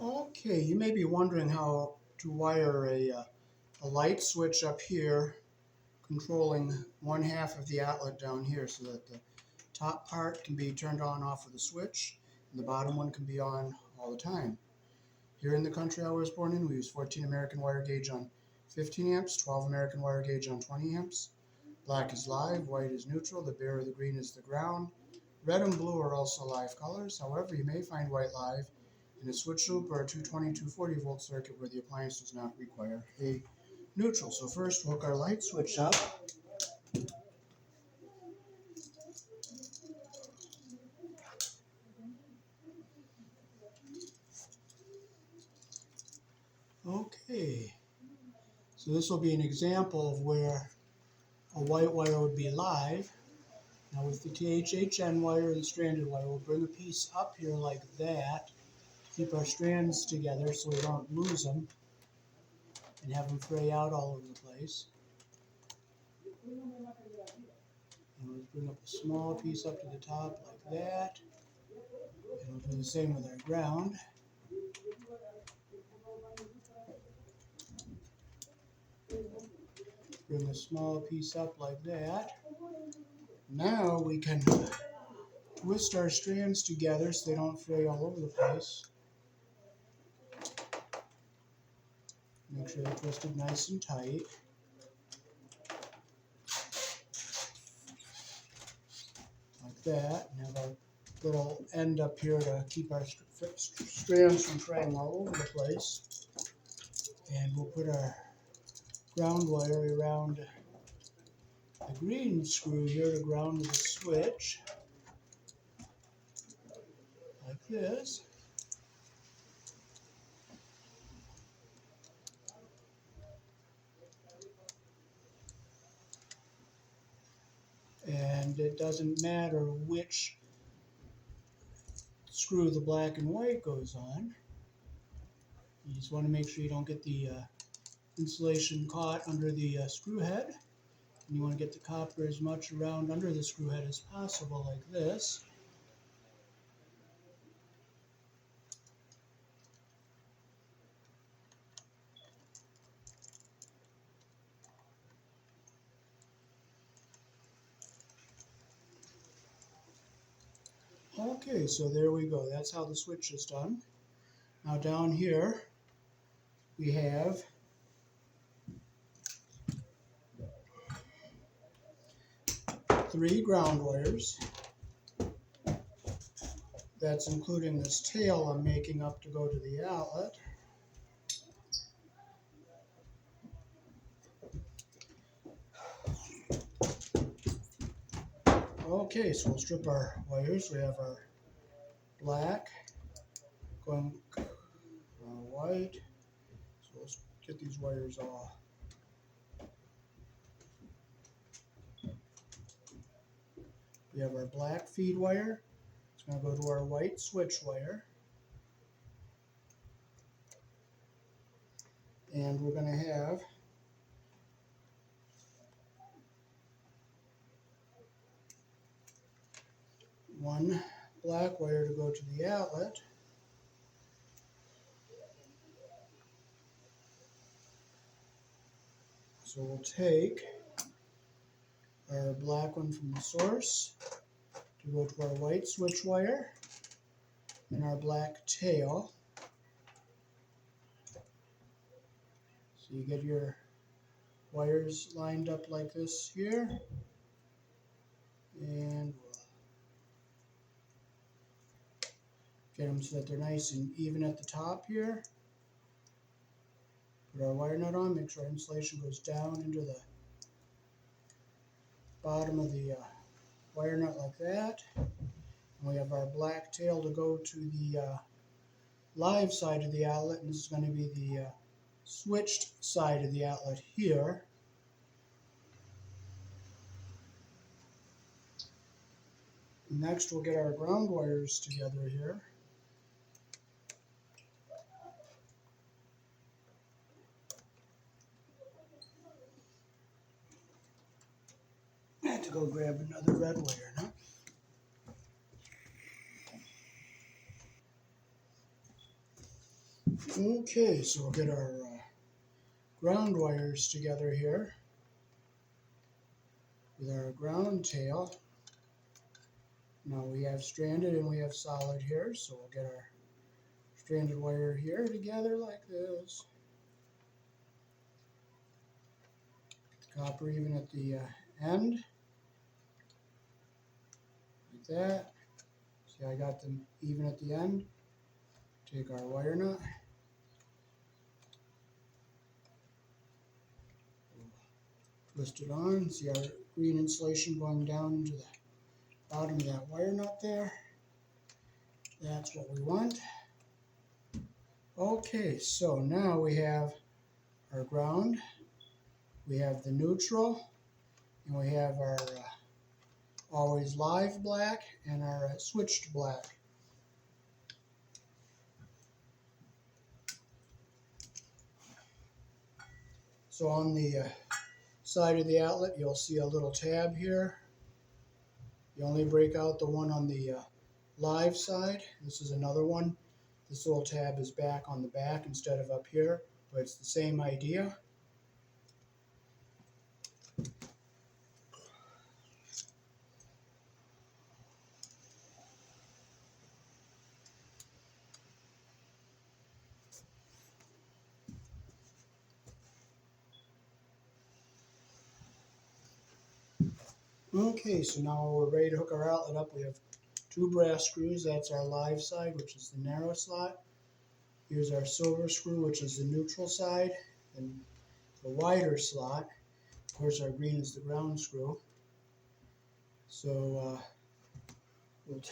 Okay, you may be wondering how to wire a light switch up here controlling one half of the outlet down here so that the top part can be turned on off with a switch and the bottom one can be on all the time. Here in the country I was born in, we use 14 American wire gauge on 15 amps, 12 American wire gauge on 20 amps. Black is live, white is neutral, the bare or the green is the ground. Red and blue are also live colors. However, you may find white live in a switch loop or a 220-240 volt circuit where the appliance does not require a neutral. So first we'll hook our light switch up. Okay, so this will be an example of where a white wire would be live. Now with the THHN wire and stranded wire, we'll bring a piece up here like that, keep our strands together so we don't lose them and have them fray out all over the place. And we'll bring up a small piece up to the top like that, and we'll do the same with our ground. Bring a small piece up like that. Now we can twist our strands together so they don't fray all over the place. Make sure they're twisted nice and tight. Like that. And have our little end up here to keep our strands from fraying all over the place. And we'll put our ground wire around the green screw here to ground the switch. Like this. And it doesn't matter which screw the black and white goes on. You just want to make sure you don't get the insulation caught under the screw head. And you want to get the copper as much around under the screw head as possible, like this. Okay, so there we go. That's how the switch is done. Now down here we have three ground wires. That's including this tail I'm making up to go to the outlet. Okay, so we'll strip our wires. We have our black going white. So let's get these wires off. We have our black feed wire. It's going to go to our white switch wire. And we're going to have one black wire to go to the outlet. So we'll take our black one from the source to go to our white switch wire and our black tail. So you get your wires lined up like this here, and we'll get them so that they're nice and even at the top here. Put our wire nut on, make sure our insulation goes down into the bottom of the wire nut like that. And we have our black tail to go to the live side of the outlet, and this is going to be the switched side of the outlet here. Next we'll get our ground wires together here. I had to go grab another red wire now. Okay, so we'll get our ground wires together here with our ground tail. Now we have stranded and we have solid here, so we'll get our stranded wire here together like this. Copper even at the end, like that. See, I got them even at the end. Take our wire nut. Twist it on. See our green insulation going down into the bottom of that wire nut there. That's what we want. Okay, so now we have our ground, we have the neutral, and we have our always live black and our switched black. So on the side of the outlet, you'll see a little tab here. You only break out the one on the live side. This is another one. This little tab is back on the back instead of up here, but it's the same idea. Okay, so now we're ready to hook our outlet up. We have 2 brass screws. That's our live side, which is the narrow slot. Here's our silver screw, which is the neutral side, and the wider slot. Of course, our green is the ground screw. So we'll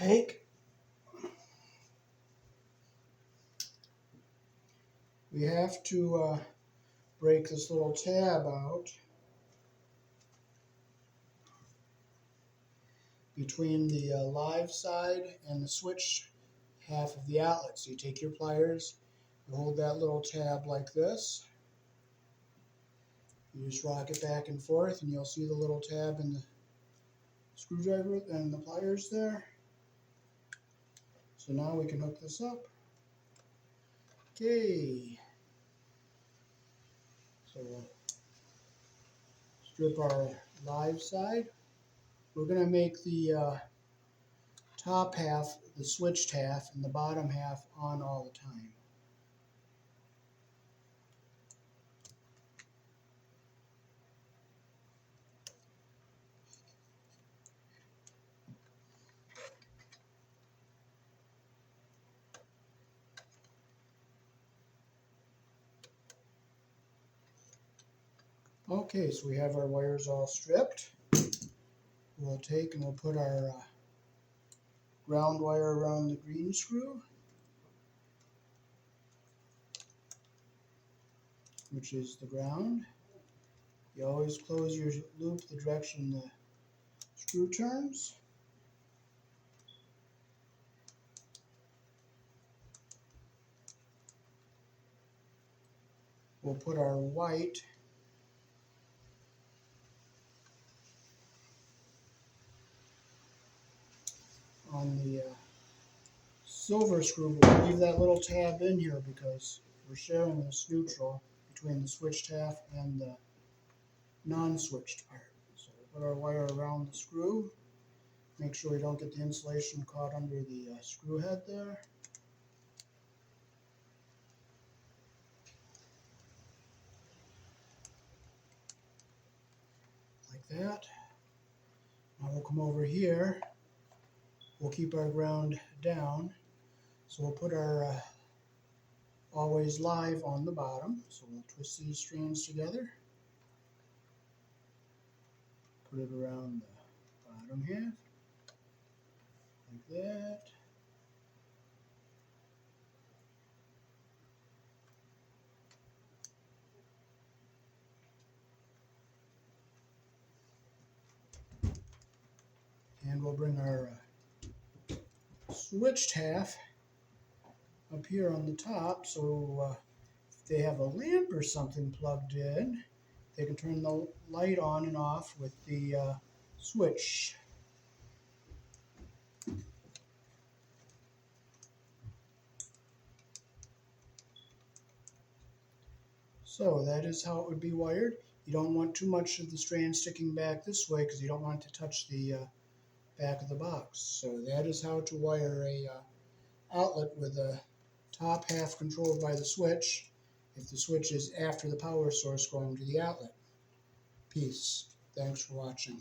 we have to break this little tab out between the live side and the switch half of the outlet. So you take your pliers, you hold that little tab like this. You just rock it back and forth, and you'll see the little tab in the screwdriver and the pliers there. So now we can hook this up. Okay. So we'll strip our live side. We're going to make the top half the switched half and the bottom half on all the time. Okay, so we have our wires all stripped. We'll take and we'll put our ground wire around the green screw, which is the ground. You always close your loop the direction the screw turns. We'll put our white on the silver screw, but we'll leave that little tab in here because we're sharing this neutral between the switched half and the non-switched part. So we'll put our wire around the screw. Make sure we don't get the insulation caught under the screw head there. Like that. Now we'll come over here. We'll keep our ground down. So we'll put our always live on the bottom. So we'll twist these strands together. Put it around the bottom half. Like that. And we'll bring our switched half up here on the top, so if they have a lamp or something plugged in, they can turn the light on and off with the switch. So that is how it would be wired. You don't want too much of the strand sticking back this way because you don't want it to touch the back of the box. So that is how to wire a outlet with the top half controlled by the switch, if the switch is after the power source going to the outlet. Peace. Thanks for watching.